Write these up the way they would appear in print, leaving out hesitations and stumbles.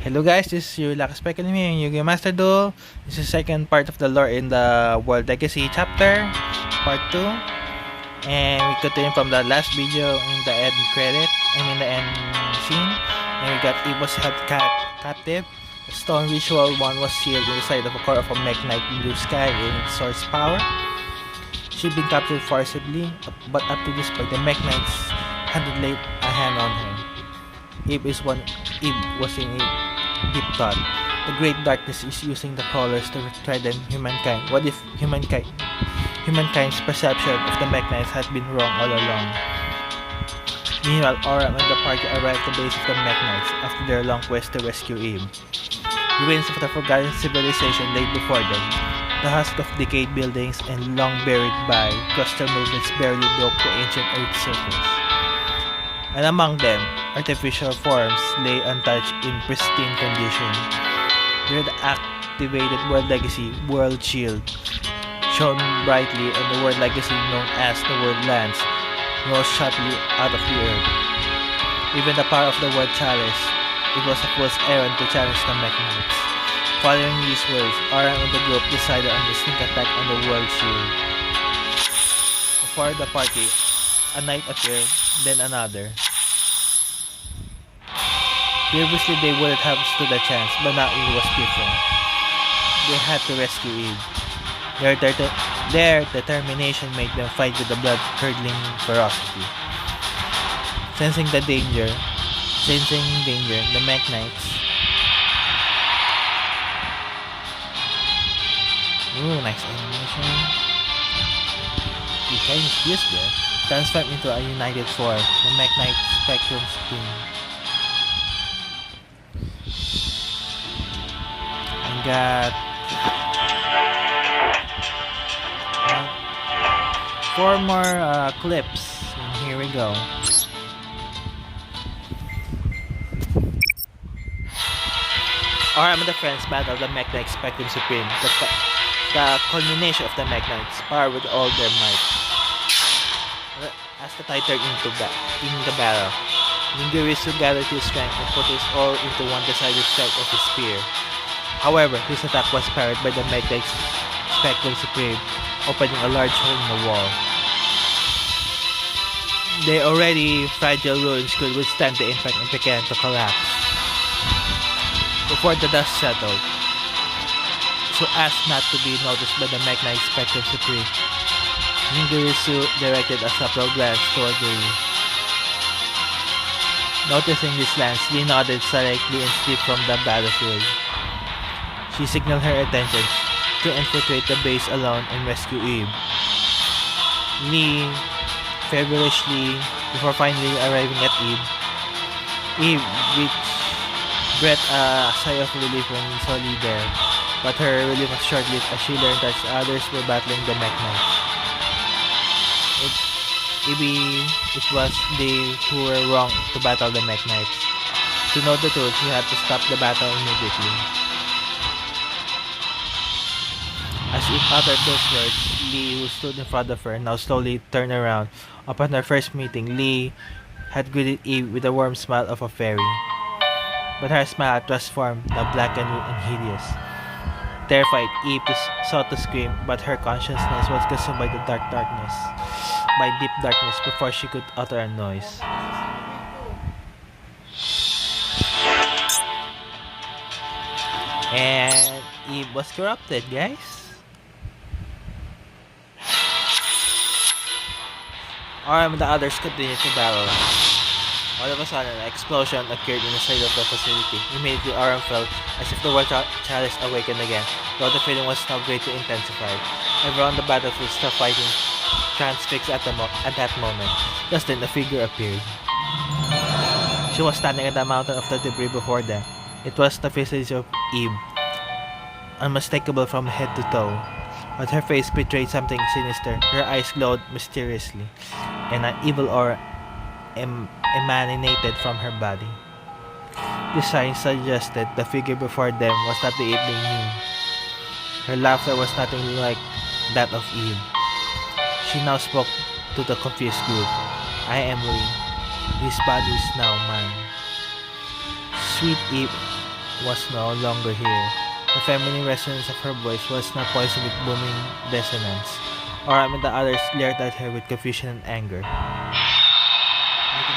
Hello guys, this is your Lucky Spec Enemy and Yu-Gi-Oh! Master Duel. This is the second part of the lore in the World Legacy chapter, part 2. And we continue from the last video in the end credit, the end scene. And we got Evo's held captive. The stone ritual one was sealed inside of a core of a mech knight blue sky in its source power. She'd been captured forcibly, but up to this point the mech knights hadn't laid a hand on her. Eve was in a deep thought. The great darkness is using the crawlers to threaten humankind. What if humankind's perception of the mech knights had been wrong all along? Meanwhile, Oram and the party arrived at the base of the mech knights after their long quest to rescue Eve. Ruins of the forgotten civilization lay before them. The husk of decayed buildings and long buried by cluster movements barely broke the ancient earth's surface. And among them, artificial forms lay untouched in pristine condition. Their activated World Legacy World Shield shone brightly, and the World Legacy known as the World Lands rose sharply out of the earth. Even the power of the World Chalice, it was a fool's errand to challenge the mech knights. Following these words, Aram and the group decided on the sneak attack on the World Shield. Before the party, a knight appeared, then another. Previously, they wouldn't have stood a chance, but now it was different. They had to rescue Eve. Their determination made them fight with a blood-curdling ferocity. Sensing danger, the mech knights. Ooh, nice animation. You kind of used there. Transformed into a united form, the mech knight spectrum spin. And got 4 more clips. And here we go. Aram and the friends battle the mech knight spectrum supreme. The culmination of the mech knights, power with all their might. As the tide turned into the battle, Ningirisu gathered his strength and put his all into one decided strike of his spear. However, his attack was parried by the mech knight's spectrum supreme, opening a large hole in the wall. The already fragile ruins could withstand the impact and began to collapse. Before the dust settled, so as not to be noticed by the mech knight spectrum supreme, Ningirisu directed a subtle glance toward the roof. Noticing this glance, Lee nodded slightly and slipped from the battlefield. She signaled her attention to infiltrate the base alone and rescue Eve. Lee feverishly before finally arriving at Eve breathed a sigh of relief when he saw Lee there, but her relief was short-lived as she learned that others were battling the mech knights. It was they who were wrong to battle the mech knights. To know the truth, she had to stop the battle immediately. As if uttered those words, Lee, who stood in front of her, now slowly turned around. Upon their first meeting, Lee had greeted Eve with a warm smile of a fairy. But her smile transformed, now blackened and hideous. Terrified, Eve sought to scream, but her consciousness was consumed by deep darkness before she could utter a noise. And Eve was corrupted, guys. Aram and the others continued to battle. All of a sudden, an explosion occurred in the side of the facility. Immediately, Aram felt as if the World Chalice awakened again, though the feeling was now greatly intensified. Everyone on the battlefield stopped fighting, transfixed at that moment. Just then, a figure appeared. She was standing at the mountain of the debris before them. It was the visage of Eve, unmistakable from head to toe. But her face betrayed something sinister. Her eyes glowed mysteriously, and an evil aura emanated from her body. This sign suggested the figure before them was not the Eve they knew. Her laughter was nothing like that of Eve. She now spoke to the confused group. I am Lee. This body is now mine. Sweet Eve, was no longer here. The feminine resonance of her voice was now poisoned with booming dissonance. Aram and the others glared at her with confusion and anger. Meeting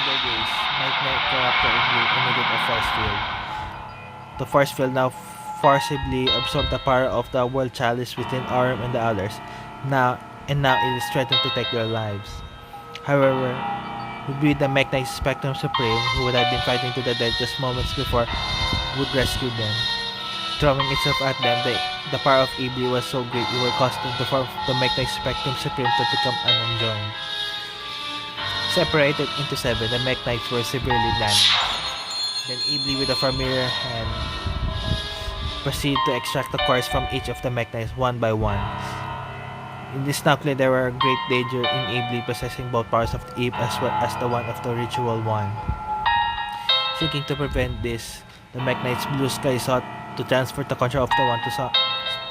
their gaze, Nightmare corrupted emitted a force field. The force field now forcibly absorbed the power of the world chalice within Aram and the others. Now it is threatened to take their lives. However, would be the Meknite Spectrum Supreme, who would have been fighting to the death just moments before, would rescue them. Throwing itself at them, the power of Ibli was so great it would cause them to form the Meknite Spectrum Supreme to become unjoined. Separated into 7, the Meknites were severely damaged. Then Ibli with a familiar hand proceeded to extract the cores from each of the Meknites one by one. In this now clear there were great danger in Ibli possessing both powers of the Eve as well as the one of the Ritual One. Seeking to prevent this, the Meknites Blue Sky sought to transfer the control of the one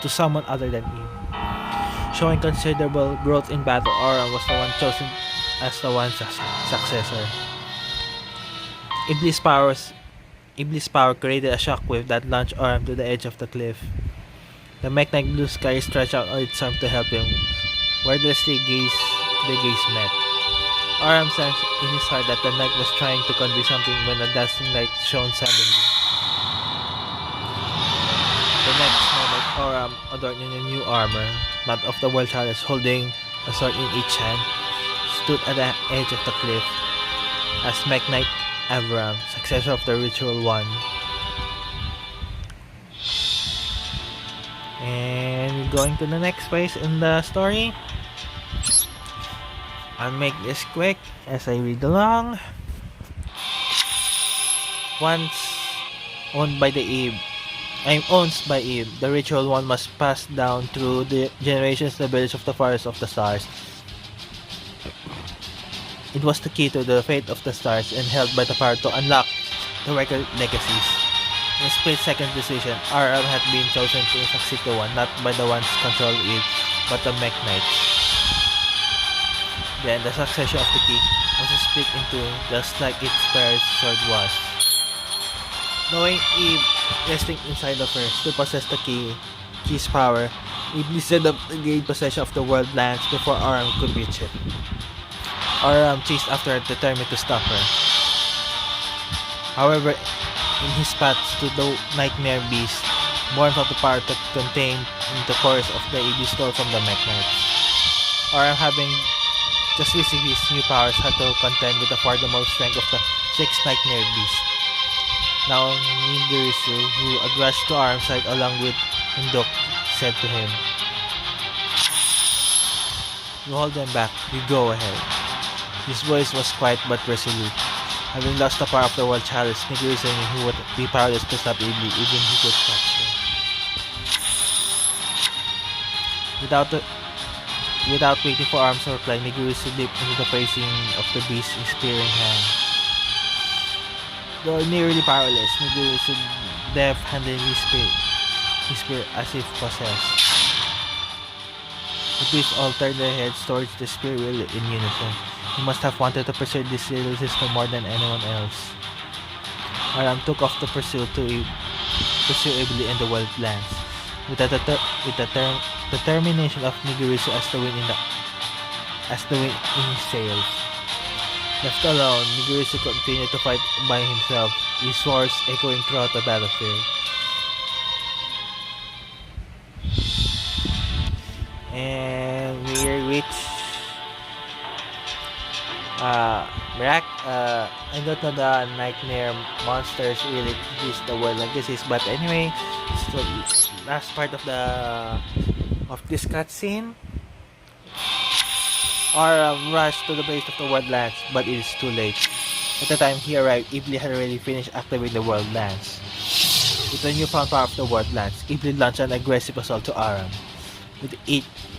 to someone other than Eve. Showing considerable growth in battle, Aram was the one chosen as the one's successor. Ibli's power created a shockwave that launched Aram to the edge of the cliff. The Meknite Blue Sky stretched out its arm to help him. Wordlessly their gaze met. Aram sensed in his heart that the knight was trying to convey something when a dazzling light shone suddenly. The next moment, Aram, adorned in a new armor, not of the world chalice, holding a sword in each hand, stood at the edge of the cliff as Meknite Avram, successor of the Ritual One. And going to the next phase in the story. I'll make this quick as I read along. Once owned by Eve, the Ritual One must pass down through the generations the village of the forest of the stars. It was the key to the fate of the stars and held by the power to unlock the record legacies. In a split-second decision, Aram had been chosen to succeed the one, not by the ones controlled it, but the Meknites. Then the succession of the key was split in two, just like its parent sword was. Knowing Eve resting inside of her to possess the key's power, Eve set up to gain possession of the world lands before Aram could reach it. Aram chased after her, determined to stop her. However, in his path to the Nightmare Beast, born from the power to contain in the cores of the Eve stole from the Meknites. Aram, having just received his new powers, had to contend with the furthermore strength of the 6 Nightmare Beasts. Now, Nigirisu, who had rushed to Aram's side along with Hinduk, said to him, "You hold them back, you go ahead." His voice was quiet but resolute. Having lost the power of the world chalice, Nigirisu knew he would be powerless to stop Ibli, even he could catch him. Without waiting for Aram's reply, Nigirisu leaped into the facing of the beast in spearing hand. Though nearly powerless, Nigirisu left-handed his spear as if possessed. The beasts all turned their heads towards the spear wheel in unison. He must have wanted to pursue this little system more than anyone else. Aram took off to pursue Ibli in the world lands, with the determination of Nigirisu as the wind in his sails. Left alone, Nigirisu continued to fight by himself, his swords echoing throughout the battlefield. And we reach I don't know the nightmare monsters really use the word like this is, but anyway, it's the last part of this cutscene. Aram rushed to the base of the world lands, but it is too late. At the time he arrived, Ibli had already finished activating the world lands. With the newfound power of the world lands, Ibli launched an aggressive assault to Aram.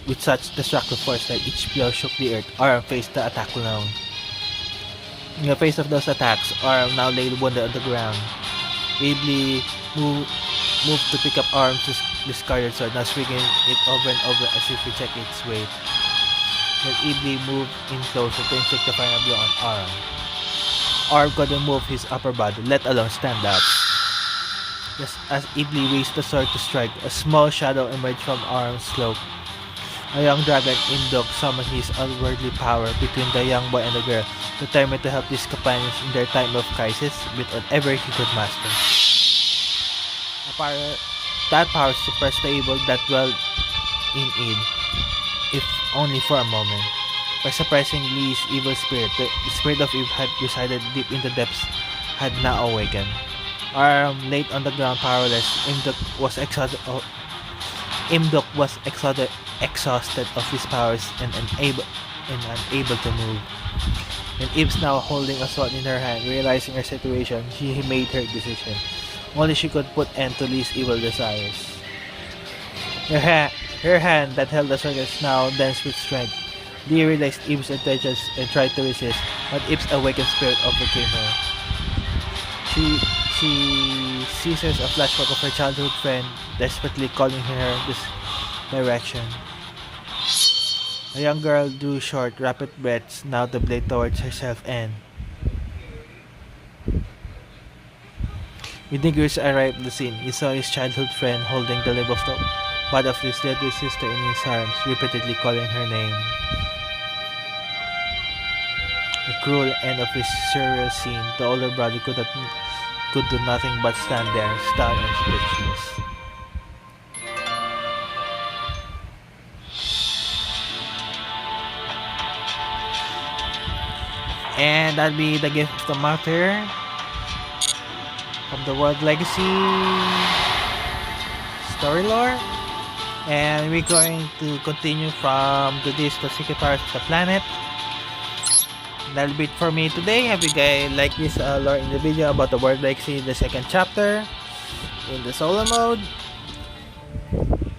With such destructive force that each blow shook the earth, Aram faced the attack alone. In the face of those attacks, Aram now lay wounded on the ground. Ibli moved to pick up Aram's discarded sword, now swinging it over and over as if to check its weight. Then Ibli moved in closer to inflict the final blow on Aram. Aram couldn't move his upper body, let alone stand up. Just as Ibli raised the sword to strike, a small shadow emerged from Arm's slope. A young dragon, Indok, summoned his unworldly power between the young boy and the girl, determined to help his companions in their time of crisis with whatever he could master. That power suppressed the evil that dwelled in Id, if only for a moment. By suppressing Lee's evil spirit, the spirit of Eve had resided deep in the depths had now awakened. Laid on the ground powerless, Imdok was exhausted of his powers and unable to move. And Eve's now holding a sword in her hand, realizing her situation, she made her decision. Only she could put end to Lee's evil desires. Her hand that held the sword is now dense with strength. Lee realized Eve's intentions and tried to resist, but Eve's awakened spirit overcame her. She seizes a flashback of her childhood friend, desperately calling her this direction. The young girl drew short, rapid breaths, now the blade towards herself and when Nigris arrived at the scene, he saw his childhood friend holding the limb of the body of his deadly sister in his arms, repeatedly calling her name. The cruel end of his surreal scene, the older brother could do nothing but stand there, stunned and speechless. And that'll be the gift of the matter from the World Legacy story lore. And we're going to continue from today's the secret parts of the planet. That'll be it for me today. Hope you guys like this lore in the video about the World Legacy, the second chapter in the solo mode.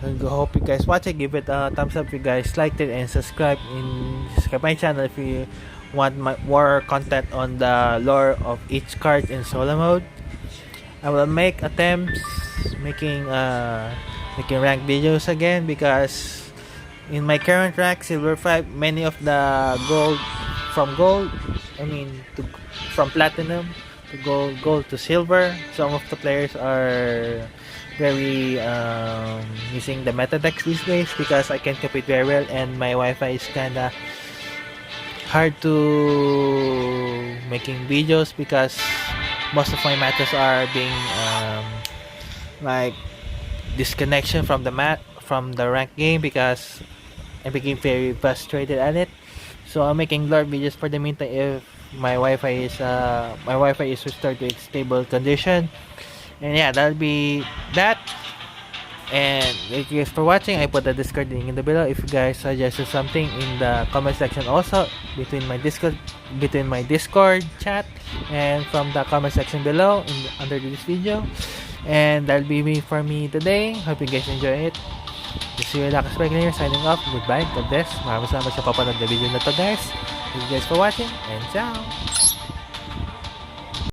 And I hope you guys watch it. Give it a thumbs up if you guys liked it, and subscribe my channel if you want more content on the lore of each card in solo mode. I will make attempts making rank videos again, because in my current rank silver 5, many of the from platinum to gold to silver, some of the players are very using the meta decks these days, because I can compete very well and my Wi-Fi is kinda hard to making videos, because most of my matches are being like disconnection from the ranked game, because I became very frustrated at it. So I'm making lore videos for the meantime if my Wi-Fi is restored to its stable condition. And yeah, that'll be that. And thank you guys for watching. I put the Discord link in the below. If you guys suggested something in the comment section, also between my Discord chat and from the comment section below under this video. And that'll be me for me today. Hope you guys enjoy it. This is pLayer signing off. Goodbye. God bless. Maraming salamat sa papanood na video na to, guys. Thank you guys for watching, and ciao.